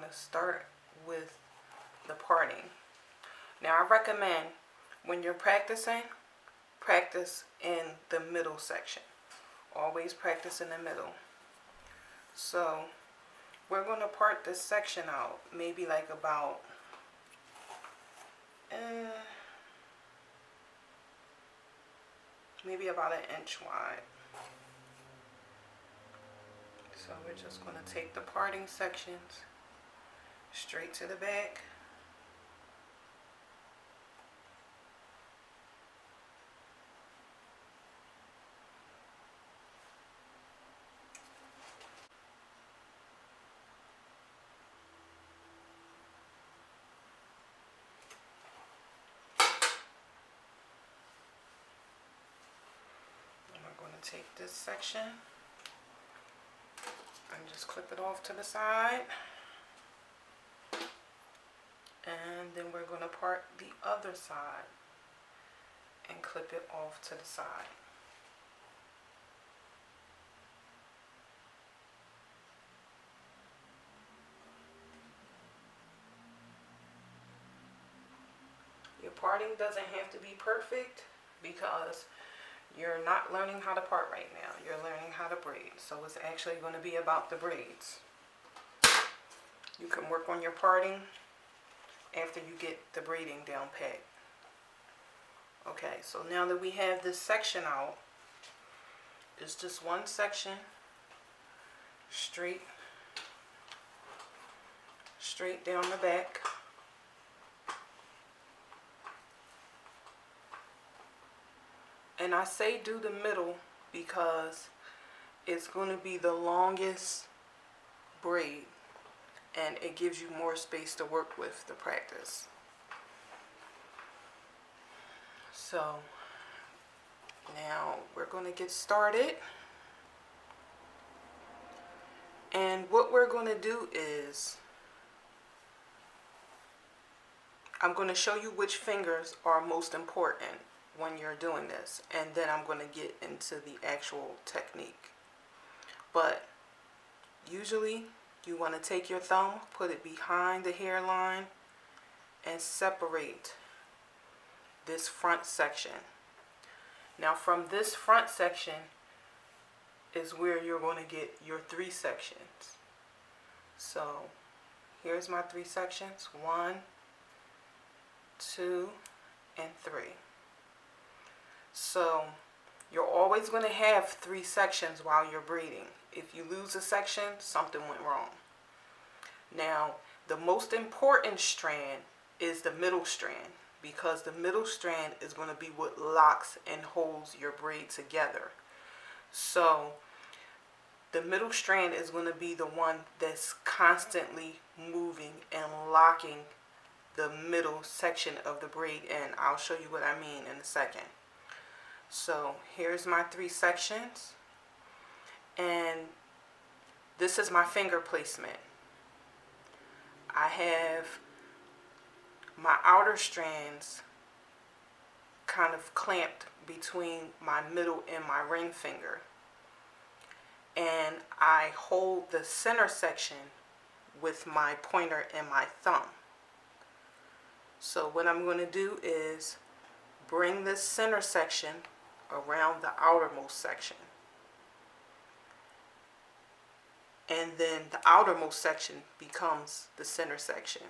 to start with the parting. Now I recommend when you're practicing, practice in the middle section. Always practice in the middle. So we're going to part this section out, maybe like about maybe about an inch wide. So we're just going to take the parting sections straight to the back. And we're going to take this section and just clip it off to the side. And then we're going to part the other side and clip it off to the side. Your parting doesn't have to be perfect because you're not learning how to part right now. You're learning how to braid. So it's actually going to be about the braids. You can work on your parting after you get the braiding down pat. Okay, so now that we have this section out, it's just one section straight down the back. And I say do the middle because it's going to be the longest braid and it gives you more space to work with to practice. So now we're going to get started. And what we're going to do is I'm going to show you which fingers are most important when you're doing this, and then I'm going to get into the actual technique. But usually you want to take your thumb, put it behind the hairline, and separate this front section. Now from this front section is where you're going to get your 3 sections. So here's my 3 sections, 1, 2, and 3. So you're always going to have 3 sections while you're braiding. If you lose a section, something went wrong. Now, the most important strand is the middle strand because the middle strand is going to be what locks and holds your braid together. So the middle strand is going to be the one that's constantly moving and locking the middle section of the braid in. I'll show you what I mean in a second. So here's my 3 sections, and this is my finger placement. I have my outer strands kind of clamped between my middle and my ring finger, and I hold the center section with my pointer and my thumb. So what I'm going to do is bring this center section around the outermost section, and then the outermost section becomes the center section.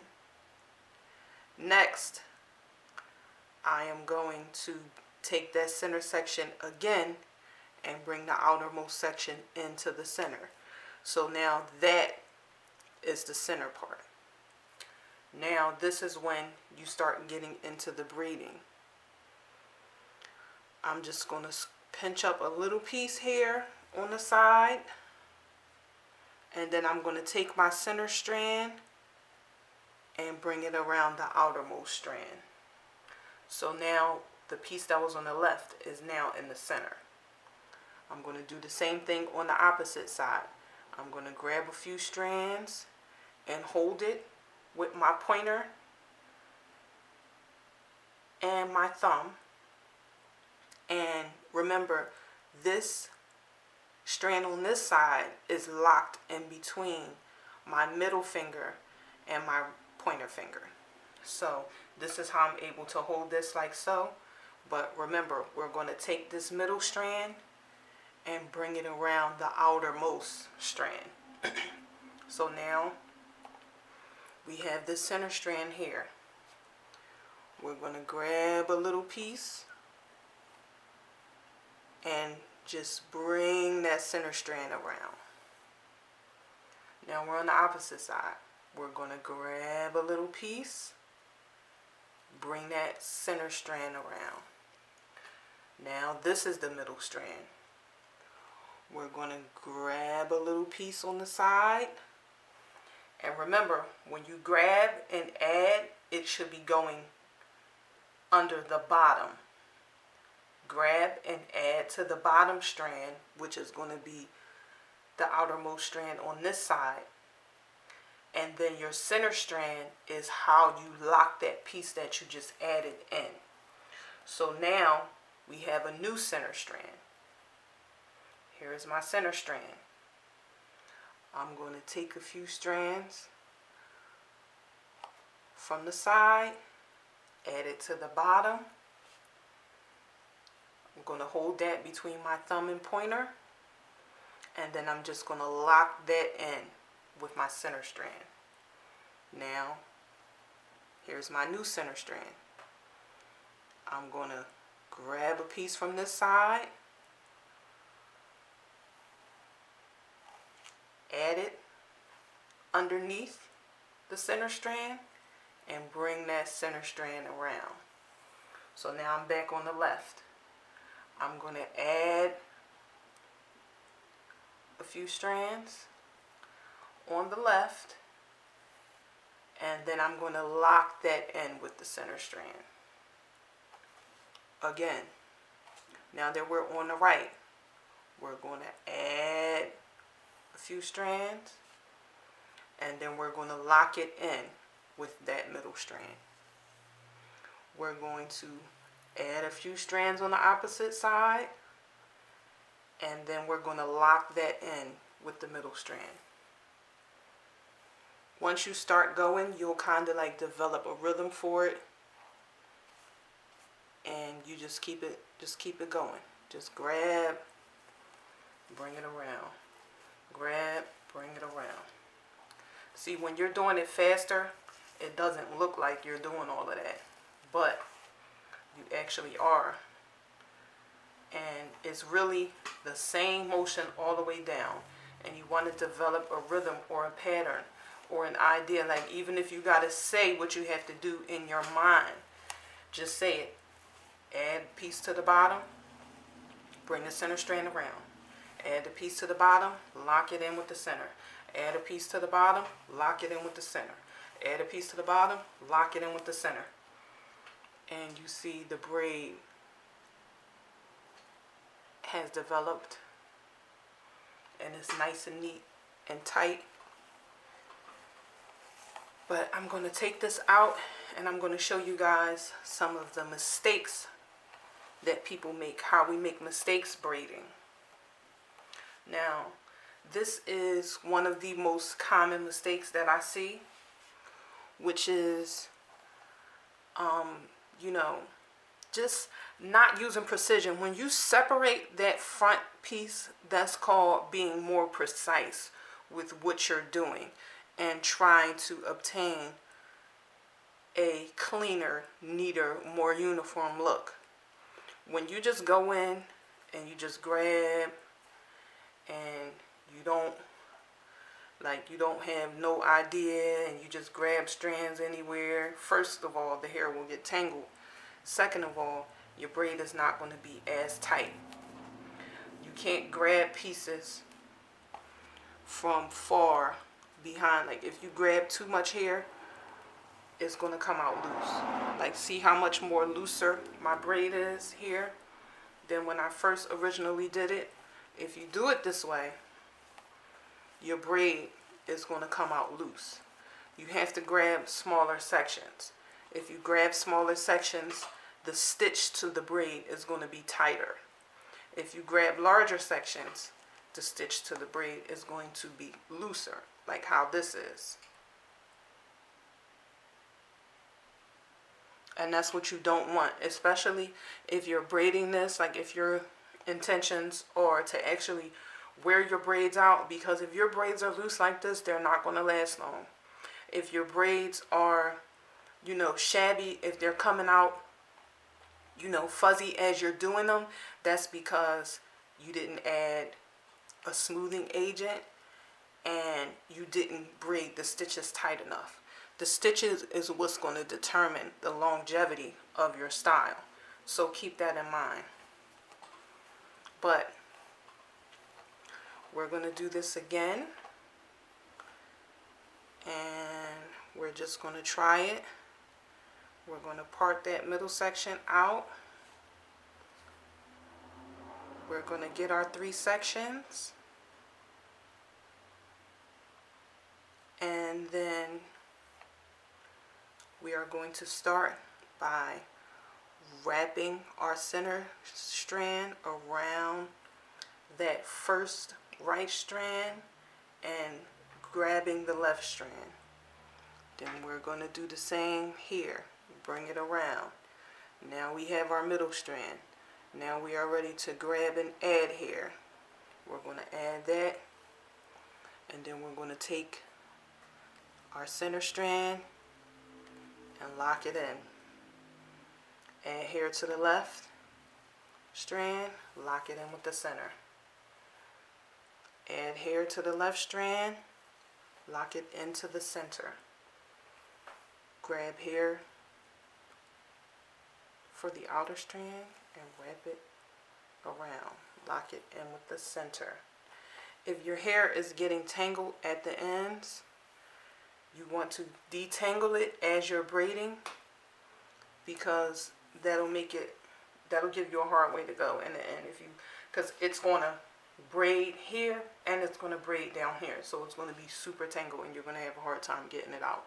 Next, I am going to take that center section again and bring the outermost section into the center. So now that is the center part. Now this is when you start getting into the braiding. I'm just going to pinch up a little piece here on the side, and then I'm going to take my center strand and bring it around the outermost strand. So now the piece that was on the left is now in the center. I'm going to do the same thing on the opposite side. I'm going to grab a few strands and hold it with my pointer and my thumb. And remember, this strand on this side is locked in between my middle finger and my pointer finger. So this is how I'm able to hold this like so. But remember, we're going to take this middle strand and bring it around the outermost strand. So now we have this center strand here. We're going to grab a little piece and just bring that center strand around. Now we're on the opposite side. We're going to grab a little piece, bring that center strand around. Now this is the middle strand. We're going to grab a little piece on the side. And remember, when you grab and add, it should be going under the bottom. Grab and add to the bottom strand, which is going to be the outermost strand on this side. And then your center strand is how you lock that piece that you just added in. So now we have a new center strand. Here is my center strand. I'm going to take a few strands from the side, add it to the bottom. I'm going to hold that between my thumb and pointer, and then I'm just going to lock that in with my center strand. Now, here's my new center strand. I'm going to grab a piece from this side, add it underneath the center strand, and bring that center strand around. So now I'm back on the left. I'm going to add a few strands on the left, and then I'm going to lock that in with the center strand. Again, now that we're on the right, we're going to add a few strands, and then we're going to lock it in with that middle strand. We're going to add a few strands on the opposite side, and then we're going to lock that in with the middle strand. Once you start going, you'll kind of like develop a rhythm for it, and you just keep it going. Just grab, bring it around, grab, bring it around. See, when you're doing it faster, it doesn't look like you're doing all of that, but you actually are. And it's really the same motion all the way down, and you want to develop a rhythm or a pattern or an idea. Like, even if you got to say what you have to do in your mind, just say it. Add piece to the bottom, bring the center strand around. Add the piece to the bottom, lock it in with the center. Add a piece to the bottom, lock it in with the center. Add a piece to the bottom, lock it in with the center. And you see the braid has developed, and it's nice and neat and tight. But I'm going to take this out, and I'm going to show you guys some of the mistakes that people make, how we make mistakes braiding. Now, this is one of the most common mistakes that I see, which is, just not using precision. When you separate that front piece, that's called being more precise with what you're doing and trying to obtain a cleaner, neater, more uniform look. When you just go in and you just grab, and you don't have no idea, and you just grab strands anywhere, first of all, the hair will get tangled. Second of all, your braid is not going to be as tight. You can't grab pieces from far behind. Like, if you grab too much hair, it's going to come out loose. Like, see how much more looser my braid is here than when I first originally did it? If you do it this way, your braid is going to come out loose. You have to grab smaller sections. If you grab smaller sections, the stitch to the braid is going to be tighter. If you grab larger sections, the stitch to the braid is going to be looser, like how this is. And that's what you don't want, especially if you're braiding this, like if your intentions are to actually wear your braids out, because if your braids are loose like this, they're not going to last long. If your braids are, shabby, if they're coming out, fuzzy as you're doing them, that's because you didn't add a smoothing agent and you didn't braid the stitches tight enough. The stitches is what's going to determine the longevity of your style. So keep that in mind. But we're going to do this again. And we're just going to try it. We're going to part that middle section out. We're going to get our 3 sections. And then we are going to start by wrapping our center strand around that first right strand and grabbing the left strand. Then we're going to do the same here. Bring it around. Now we have our middle strand. Now we are ready to grab and add here. We're going to add that, and then we're going to take our center strand and lock it in. Add here to the left strand, lock it in with the center. Add here to the left strand, lock it into the center. Grab here for the outer strand and wrap it around. Lock it in with the center. If your hair is getting tangled at the ends, you want to detangle it as you're braiding, because that'll give you a hard way to go in the end, because it's going to braid here and it's going to braid down here, so it's going to be super tangled and you're going to have a hard time getting it out.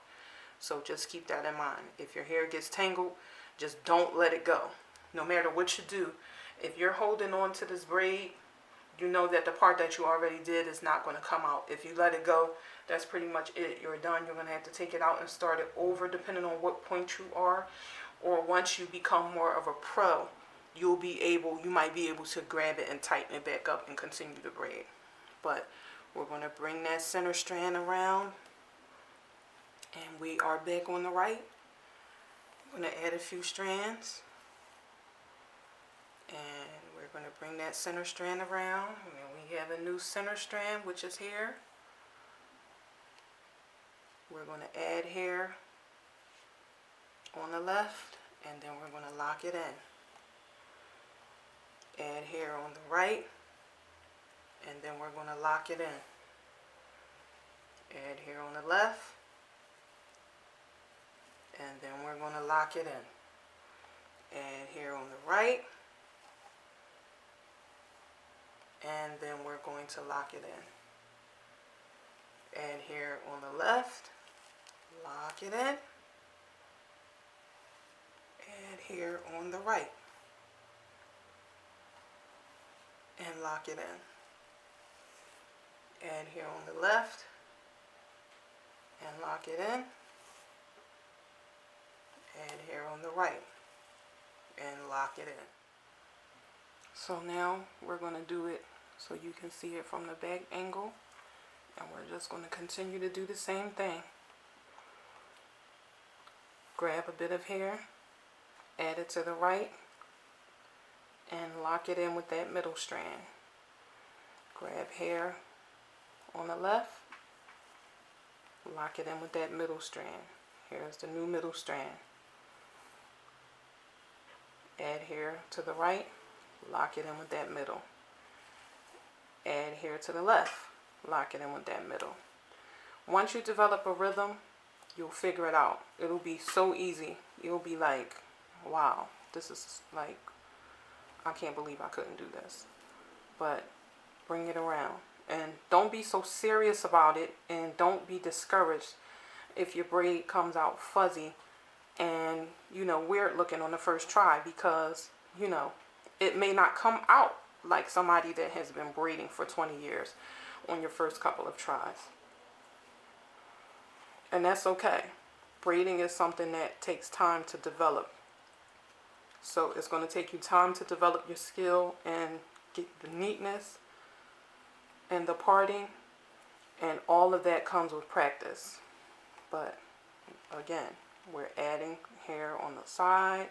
So just keep that in mind. If your hair gets tangled, just don't let it go. No matter what you do, if you're holding on to this braid, you know that the part that you already did is not going to come out. If you let it go, that's pretty much it. You're done. You're going to have to take it out and start it over, depending on what point you are. Or once you become more of a pro, you might be able to grab it and tighten it back up and continue to braid. But we're going to bring that center strand around, and we are back on the right. I'm going to add a few strands, and we're going to bring that center strand around, and then we have a new center strand, which is here. We're going to add here on the left, and then we're going to lock it in. Add here on the right, and then we're going to lock it in. Add here on the left, and then we're going to lock it in. Add here on the right, and then we're going to lock it in. Add here on the left, lock it in. Add here on the right, and lock it in. Add here on the left, and lock it in. Add here on the right, and lock it in. So now we're going to do it so you can see it from the back angle, and we're just going to continue to do the same thing. Grab a bit of hair, add it to the right, and lock it in with that middle strand. Grab hair on the left, lock it in with that middle strand. Here's the new middle strand. Add hair to the right, lock it in with that middle. Add hair to the left, lock it in with that middle. Once you develop a rhythm, you'll figure it out. It'll be so easy. You'll be like, wow, this is like, I can't believe I couldn't do this. But bring it around. And don't be so serious about it, and don't be discouraged if your braid comes out fuzzy and weird looking on the first try, because it may not come out like somebody that has been braiding for 20 years on your first couple of tries. And that's okay. Braiding is something that takes time to develop. So it's going to take you time to develop your skill and get the neatness and the parting, and all of that comes with practice. But again, we're adding hair on the side,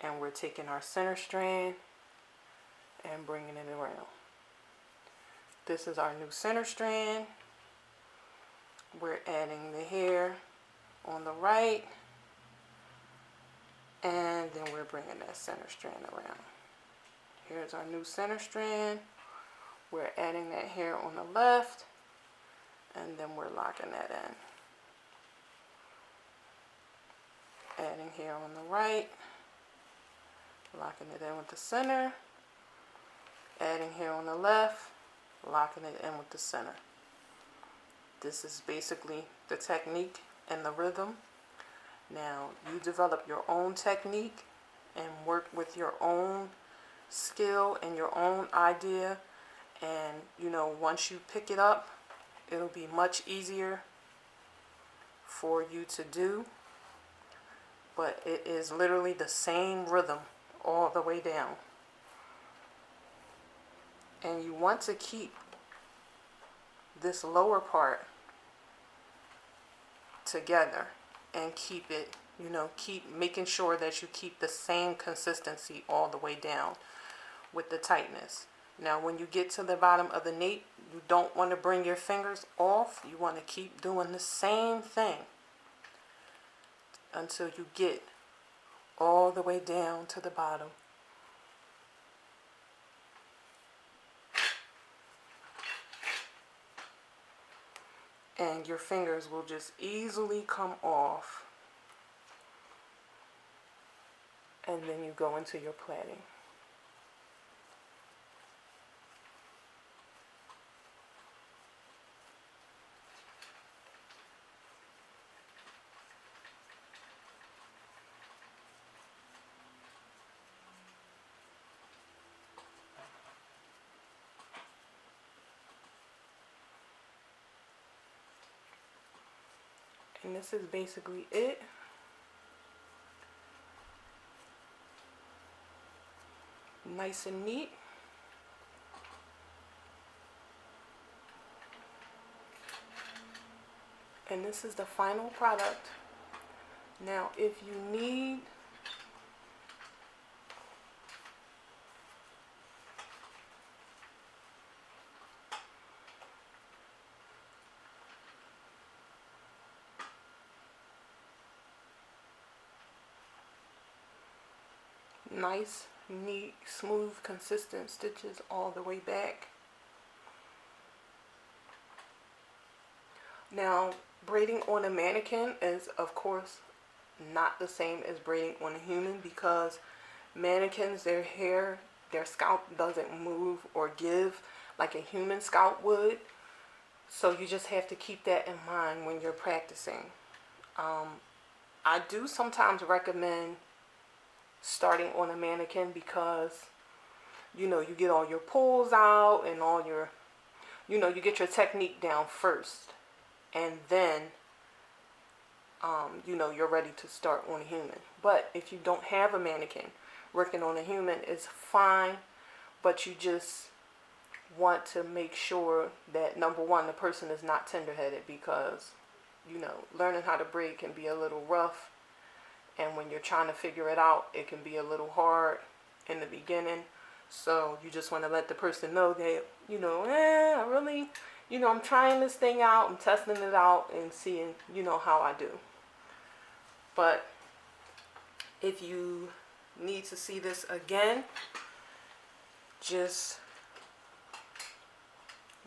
and we're taking our center strand and bringing it around. This is our new center strand. We're adding the hair on the right, and then we're bringing that center strand around. Here's our new center strand. We're adding that hair on the left, and then we're locking that in. Adding hair on the right, locking it in with the center, adding hair on the left, locking it in with the center. This is basically the technique and the rhythm. Now, you develop your own technique and work with your own skill and your own idea, and once you pick it up, it'll be much easier for you to do. But it is literally the same rhythm all the way down. And you want to keep this lower part together and keep it, keep making sure that you keep the same consistency all the way down with the tightness. Now, when you get to the bottom of the nape, you don't want to bring your fingers off. You want to keep doing the same thing until you get all the way down to the bottom. And your fingers will just easily come off. And then you go into your plaiting. And this is basically it. Nice and neat. And this is the final product. Now, if you need nice, neat, smooth, consistent stitches all the way back. Now, braiding on a mannequin is, of course, not the same as braiding on a human, because mannequins, their hair, their scalp doesn't move or give like a human scalp would. So you just have to keep that in mind when you're practicing. I do sometimes recommend starting on a mannequin because you get all your pulls out and all your you get your technique down first, and then you're ready to start on a human. But if you don't have a mannequin, working on a human is fine, but you just want to make sure that, number one, the person is not tender-headed, because learning how to braid can be a little rough. And when you're trying to figure it out, it can be a little hard in the beginning. So you just want to let the person know that, I really, I'm trying this thing out. I'm testing it out and seeing, how I do. But if you need to see this again, just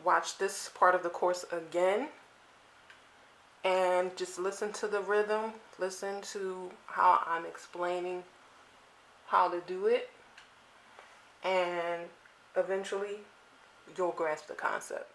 watch this part of the course again. And just listen to the rhythm, listen to how I'm explaining how to do it, and eventually you'll grasp the concept.